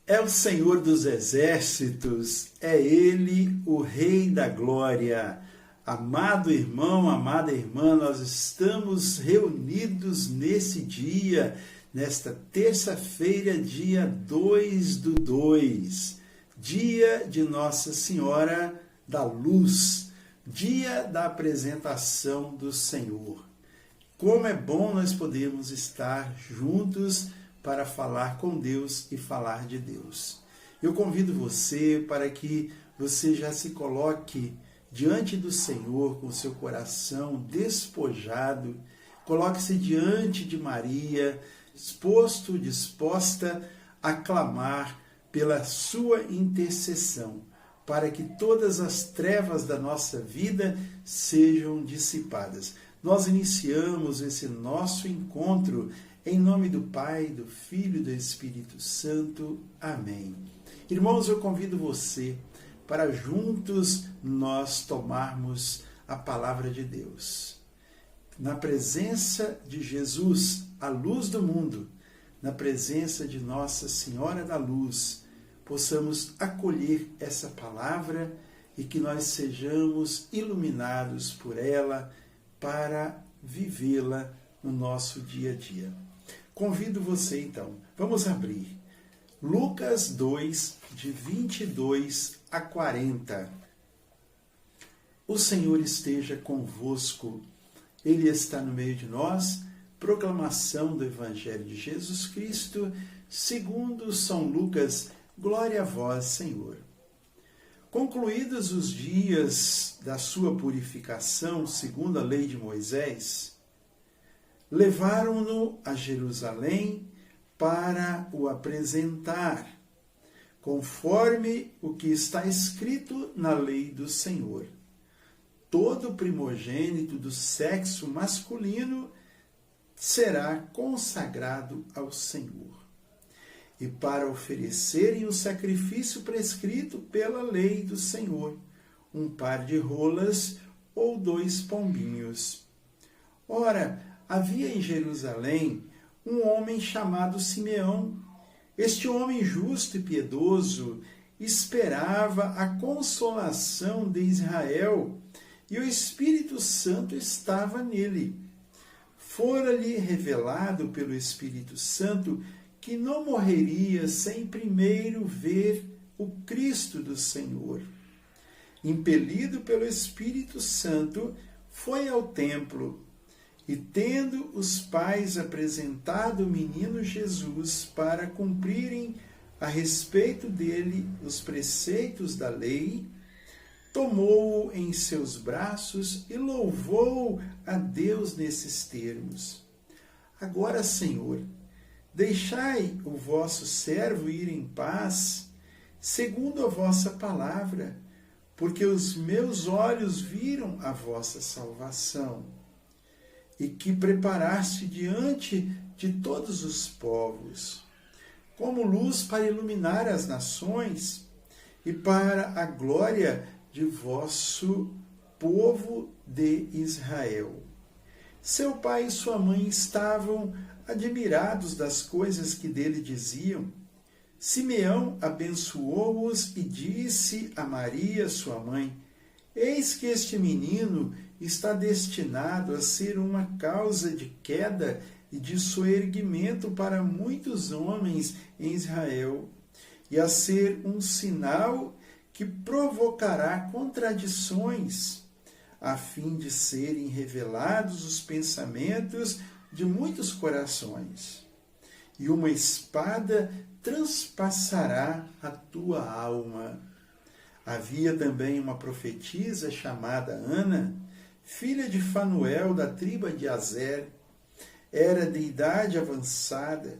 É o Senhor dos Exércitos, é Ele o Rei da Glória. Amado irmão, amada irmã, nós estamos reunidos nesse dia, nesta terça-feira, dia 2/2, dia de Nossa Senhora da Luz, dia da apresentação do Senhor. Como é bom nós podermos estar juntos para falar com Deus e falar de Deus. Eu convido você para que você já se coloque diante do Senhor com seu coração despojado, coloque-se diante de Maria, disposta a clamar pela sua intercessão, para que todas as trevas da nossa vida sejam dissipadas. Nós iniciamos esse nosso encontro em nome do Pai, do Filho e do Espírito Santo. Amém. Irmãos, eu convido você para juntos nós tomarmos a palavra de Deus. Na presença de Jesus, a luz do mundo, na presença de Nossa Senhora da Luz, possamos acolher essa palavra e que nós sejamos iluminados por ela para vivê-la no nosso dia a dia. Convido você, então, vamos abrir Lucas 2, de 22 a 40. O Senhor esteja convosco, Ele está no meio de nós. Proclamação do Evangelho de Jesus Cristo, segundo São Lucas. Glória a vós, Senhor. Concluídos os dias da sua purificação, segundo a lei de Moisés, levaram-no a Jerusalém para o apresentar, conforme o que está escrito na lei do Senhor. Todo primogênito do sexo masculino será consagrado ao Senhor. E para oferecerem o sacrifício prescrito pela lei do Senhor, um par de rolas ou 2 pombinhos. Ora, havia em Jerusalém um homem chamado Simeão. Este homem justo e piedoso esperava a consolação de Israel, e o Espírito Santo estava nele. Fora-lhe revelado pelo Espírito Santo que não morreria sem primeiro ver o Cristo do Senhor. Impelido pelo Espírito Santo, foi ao templo e, tendo os pais apresentado o menino Jesus para cumprirem a respeito dele os preceitos da lei, tomou-o em seus braços e louvou a Deus nesses termos: Agora, Senhor, deixai o vosso servo ir em paz, segundo a vossa palavra, porque os meus olhos viram a vossa salvação, e que preparaste diante de todos os povos, como luz para iluminar as nações e para a glória de vosso povo de Israel. Seu pai e sua mãe estavam admirados das coisas que dele diziam. Simeão abençoou-os e disse a Maria, sua mãe: Eis que este menino está destinado a ser uma causa de queda e de soerguimento para muitos homens em Israel, e a ser um sinal que provocará contradições, a fim de serem revelados os pensamentos de muitos corações. E uma espada transpassará a tua alma. Havia também uma profetisa chamada Ana, filha de Fanuel, da tribo de Aser. Era de idade avançada.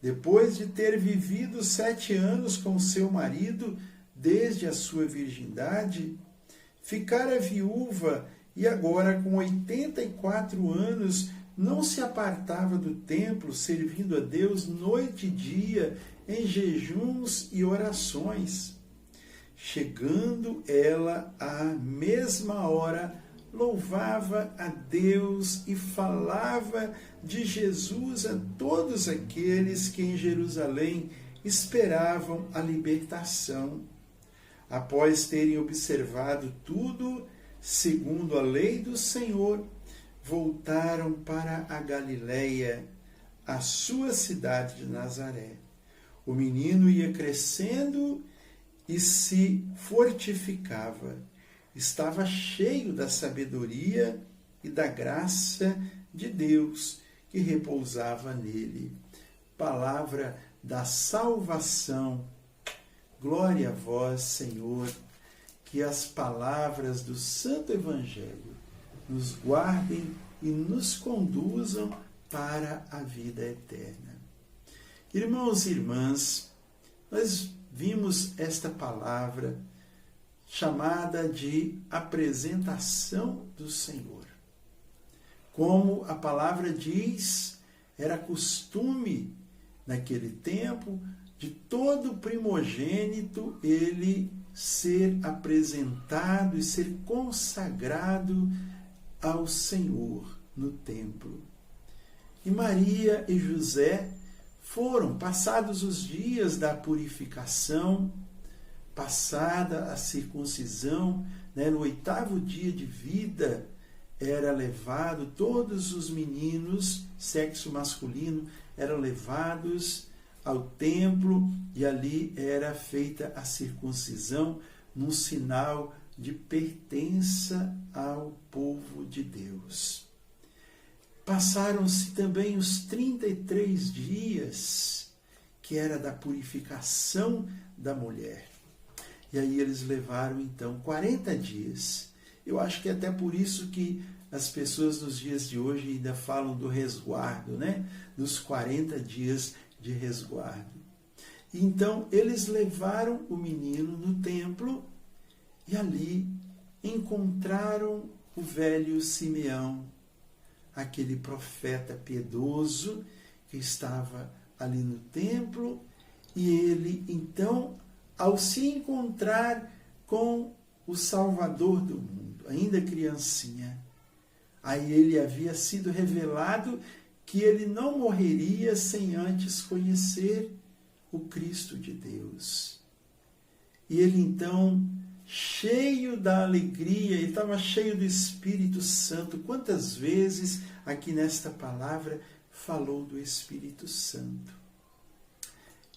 Depois de ter vivido 7 anos com seu marido, desde a sua virgindade, ficara viúva e agora com 84 anos não se apartava do templo, servindo a Deus noite e dia em jejuns e orações. Chegando ela à mesma hora, louvava a Deus e falava de Jesus a todos aqueles que em Jerusalém esperavam a libertação. Após terem observado tudo segundo a lei do Senhor, voltaram para a Galileia, a sua cidade de Nazaré. O menino ia crescendo e se fortificava. Estava cheio da sabedoria e da graça de Deus que repousava nele. Palavra da salvação. Glória a vós, Senhor. Que as palavras do Santo Evangelho nos guardem e nos conduzam para a vida eterna. Irmãos e irmãs, nós vimos esta palavra chamada de apresentação do Senhor. Como a palavra diz, era costume naquele tempo de todo primogênito ele ser apresentado e ser consagrado ao Senhor no templo. E Maria e José foram, passados os dias da purificação, passada a circuncisão, no 8º dia de vida, era levado, todos os meninos, sexo masculino, eram levados ao templo e ali era feita a circuncisão num sinal de pertença ao povo de Deus. Passaram-se também os 33 dias, que era da purificação da mulher. E aí eles levaram, então, 40 dias. Eu acho que é até por isso que as pessoas nos dias de hoje ainda falam do resguardo, dos 40 dias de resguardo. Então, eles levaram o menino no templo e ali encontraram o velho Simeão, aquele profeta piedoso que estava ali no templo, e ele, então, ao se encontrar com o Salvador do mundo, ainda criancinha, aí ele havia sido revelado que ele não morreria sem antes conhecer o Cristo de Deus. E ele, então, cheio da alegria, ele estava cheio do Espírito Santo. Quantas vezes aqui nesta palavra falou do Espírito Santo?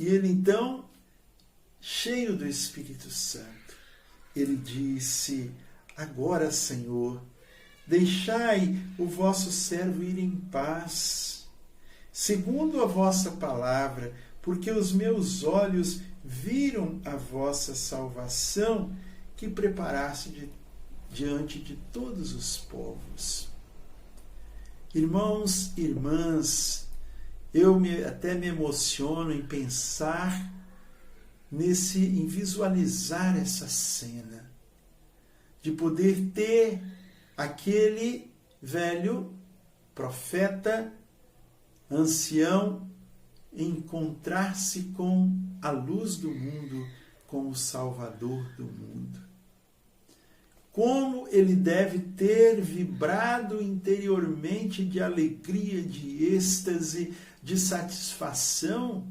E ele, então, cheio do Espírito Santo, ele disse: agora, Senhor, deixai o vosso servo ir em paz, segundo a vossa palavra, porque os meus olhos viram a vossa salvação, que preparaste diante de todos os povos. Irmãos e irmãs, eu até me emociono em pensar em visualizar essa cena, de poder ter aquele velho profeta, ancião, encontrar-se com a luz do mundo, com o Salvador do mundo. Como ele deve ter vibrado interiormente de alegria, de êxtase, de satisfação,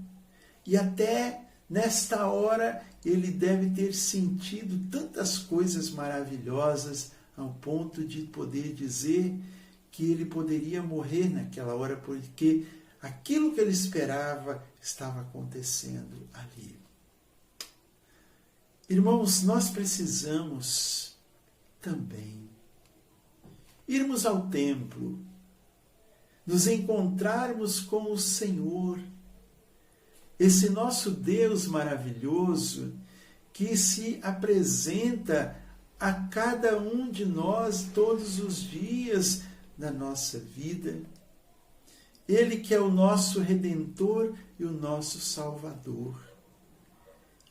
e até nesta hora ele deve ter sentido tantas coisas maravilhosas ao ponto de poder dizer que ele poderia morrer naquela hora, porque aquilo que ele esperava estava acontecendo ali. Irmãos, nós precisamos também irmos ao templo, nos encontrarmos com o Senhor, esse nosso Deus maravilhoso que se apresenta a cada um de nós todos os dias da nossa vida. Ele que é o nosso Redentor e o nosso Salvador.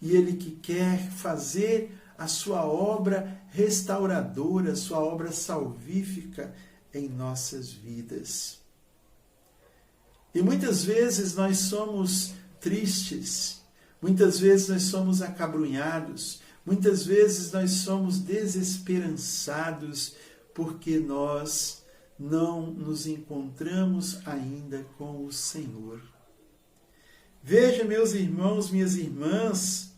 E Ele que quer fazer a sua obra restauradora, a sua obra salvífica em nossas vidas. E muitas vezes nós somos tristes, muitas vezes nós somos acabrunhados, muitas vezes nós somos desesperançados porque nós não nos encontramos ainda com o Senhor. Veja, meus irmãos, minhas irmãs,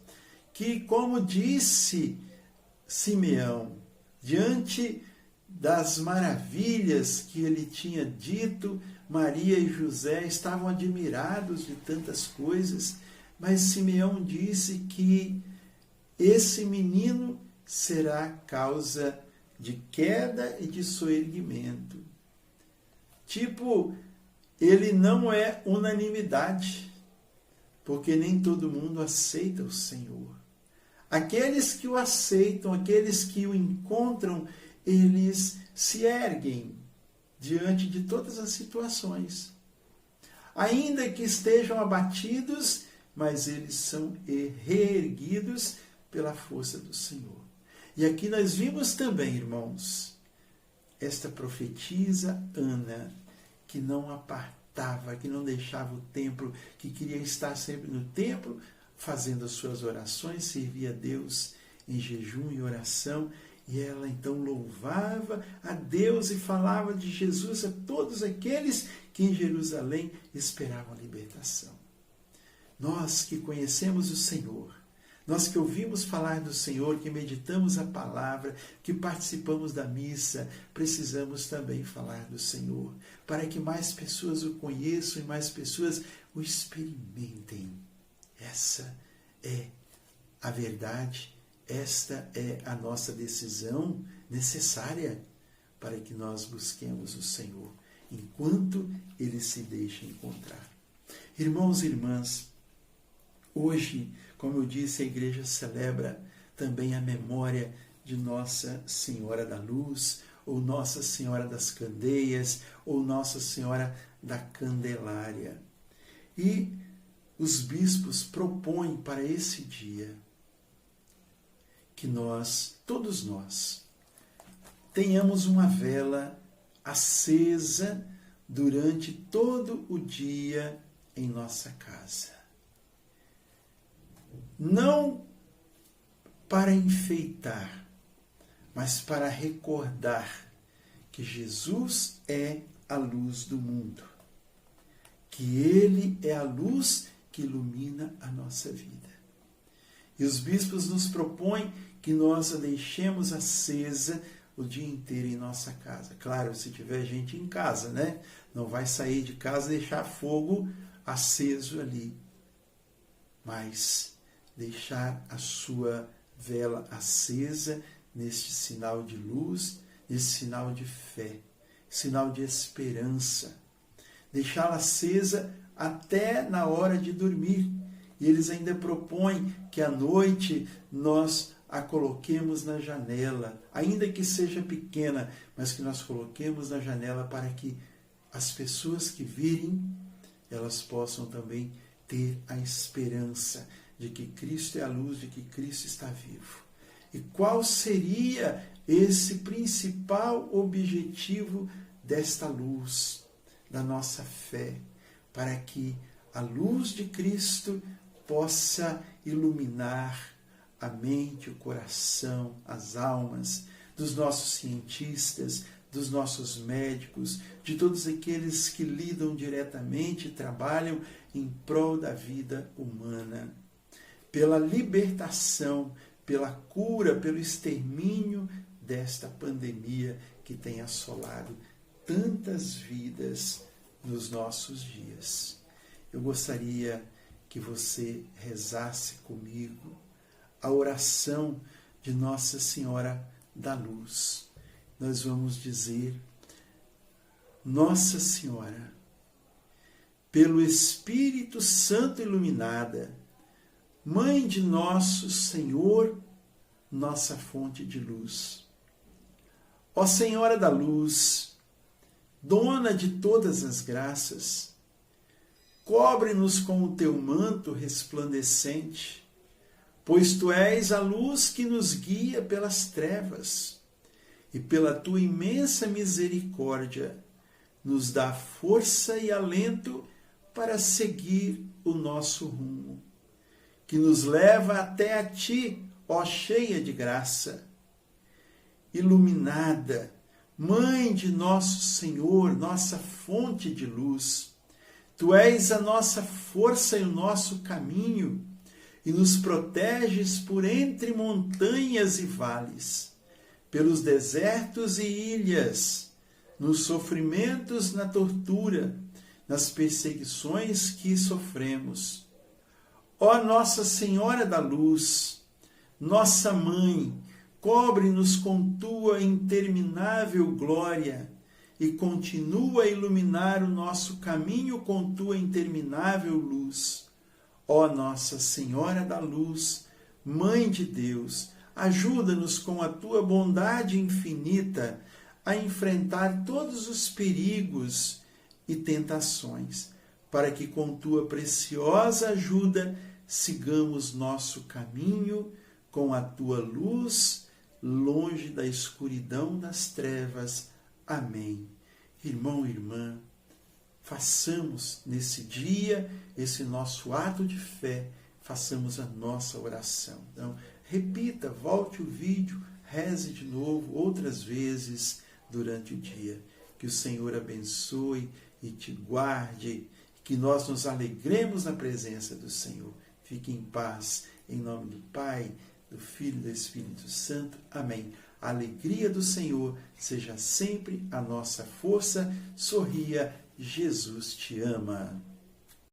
que, como disse Simeão, diante das maravilhas que ele tinha dito, Maria e José estavam admirados de tantas coisas, mas Simeão disse que esse menino será causa de queda e de soerguimento. Tipo, ele não é unanimidade, porque nem todo mundo aceita o Senhor. Aqueles que o aceitam, aqueles que o encontram, eles se erguem diante de todas as situações. Ainda que estejam abatidos, mas eles são reerguidos pela força do Senhor. E aqui nós vimos também, irmãos, esta profetisa Ana, que não apartava, que não deixava o templo, que queria estar sempre no templo, fazendo as suas orações, servia a Deus em jejum e oração, e ela então louvava a Deus e falava de Jesus a todos aqueles que em Jerusalém esperavam a libertação. Nós que conhecemos o Senhor, nós que ouvimos falar do Senhor, que meditamos a palavra, que participamos da missa, precisamos também falar do Senhor, para que mais pessoas o conheçam e mais pessoas o experimentem. Essa é a verdade, esta é a nossa decisão necessária para que nós busquemos o Senhor, enquanto Ele se deixa encontrar. Irmãos e irmãs, hoje, como eu disse, a igreja celebra também a memória de Nossa Senhora da Luz, ou Nossa Senhora das Candeias, ou Nossa Senhora da Candelária. E os bispos propõem para esse dia que nós, todos nós, tenhamos uma vela acesa durante todo o dia em nossa casa. Não para enfeitar, mas para recordar que Jesus é a luz do mundo, que Ele é a luz que ilumina a nossa vida. E os bispos nos propõem que nós a deixemos acesa o dia inteiro em nossa casa. Claro, se tiver gente em casa, né? Não vai sair de casa e deixar fogo aceso ali. Mas deixar a sua vela acesa neste sinal de luz, nesse sinal de fé, sinal de esperança. Deixá-la acesa até na hora de dormir. E eles ainda propõem que à noite nós a coloquemos na janela, ainda que seja pequena, mas que nós coloquemos na janela para que as pessoas que virem, elas possam também ter a esperança de que Cristo é a luz, de que Cristo está vivo. E qual seria esse principal objetivo desta luz, da nossa fé, para que a luz de Cristo possa iluminar a mente, o coração, as almas dos nossos cientistas, dos nossos médicos, de todos aqueles que lidam diretamente e trabalham em prol da vida humana, pela libertação, pela cura, pelo extermínio desta pandemia que tem assolado tantas vidas nos nossos dias. Eu gostaria que você rezasse comigo a oração de Nossa Senhora da Luz. Nós vamos dizer: Nossa Senhora, pelo Espírito Santo iluminada, Mãe de nosso Senhor, nossa fonte de luz. Ó Senhora da Luz, Dona de todas as graças, cobre-nos com o teu manto resplandecente, pois tu és a luz que nos guia pelas trevas, e pela tua imensa misericórdia nos dá força e alento para seguir o nosso rumo, que nos leva até a ti, ó cheia de graça. Iluminada, Mãe de nosso Senhor, nossa fonte de luz, Tu és a nossa força e o nosso caminho, e nos proteges por entre montanhas e vales, pelos desertos e ilhas, nos sofrimentos, na tortura, nas perseguições que sofremos. Ó Nossa Senhora da Luz, nossa Mãe, cobre-nos com tua interminável glória e continua a iluminar o nosso caminho com tua interminável luz. Ó Nossa Senhora da Luz, Mãe de Deus, ajuda-nos com a tua bondade infinita a enfrentar todos os perigos e tentações, para que com tua preciosa ajuda sigamos nosso caminho com a tua luz, longe da escuridão das trevas. Amém. Irmão e irmã, façamos nesse dia esse nosso ato de fé, façamos a nossa oração. Então, repita, volte o vídeo, reze de novo outras vezes durante o dia. Que o Senhor abençoe e te guarde, que nós nos alegremos na presença do Senhor. Fique em paz, em nome do Pai, do Filho e do Espírito Santo. Amém. A alegria do Senhor seja sempre a nossa força. Sorria, Jesus te ama.